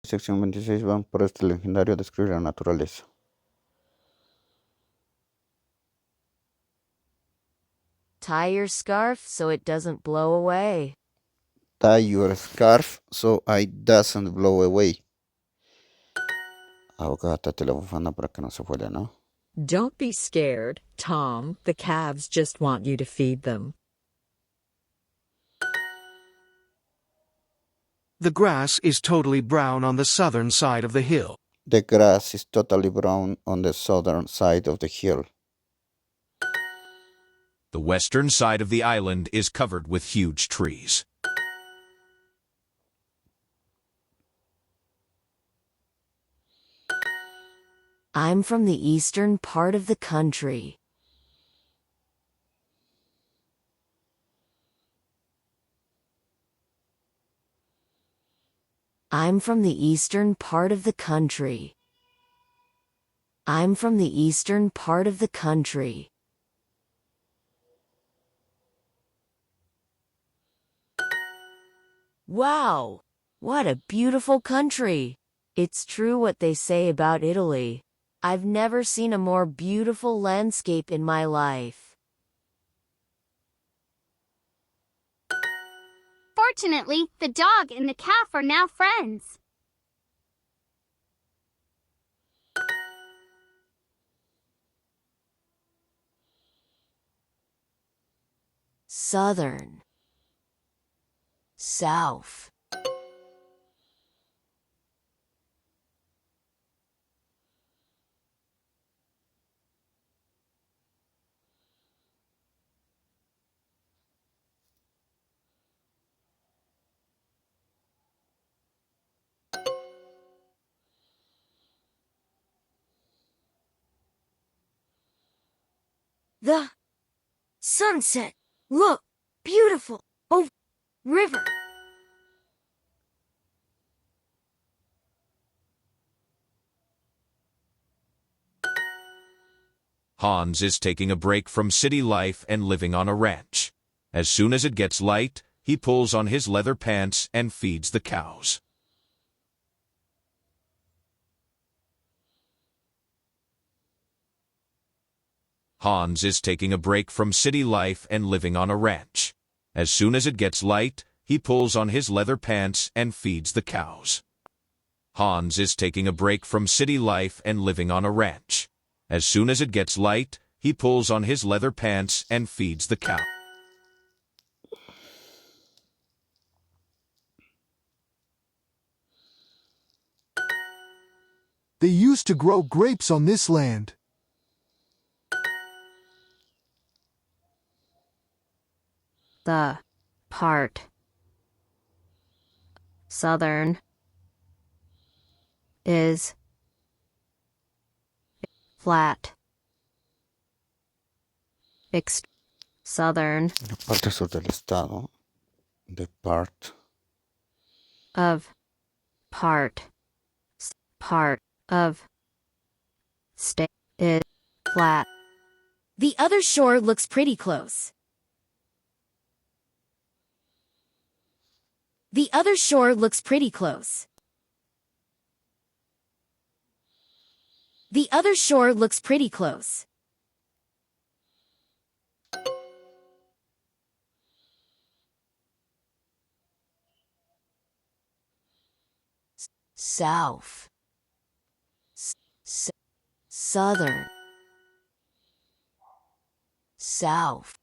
Sección 26 van por este legendario Describe la naturaleza. Tie your scarf so it doesn't blow away. Tie your scarf so it doesn't blow away. Abócate la bufanda para que no se vuele, ¿no? Don't be scared, Tom. The calves just want you to feed them. The grass is totally brown on the southern side of the hill. The grass is totally brown on the southern side of the hill. The western side of the island is covered with huge trees. I'm from the eastern part of the country. I'm from the eastern part of the country. I'm from the eastern part of the country. Wow! What a beautiful country! It's true what they say about Italy. I've never seen a more beautiful landscape in my life. Fortunately, the dog and the calf are now friends. Southern. South. The sunset. Look, beautiful. Oh, river. Hans is taking a break from city life and living on a ranch. As soon as it gets light, he pulls on his leather pants and feeds the cows. Hans is taking a break from city life and living on a ranch. As soon as it gets light, he pulls on his leather pants and feeds the cows. Hans is taking a break from city life and living on a ranch. As soon as it gets light, he pulls on his leather pants and feeds the cow. They used to grow grapes on this land. The part southern is flat. Southern La parte sur del estado. The part. of part of state is flat. The other shore looks pretty close. The other shore looks pretty close. The other shore looks pretty close. South. Southern. South.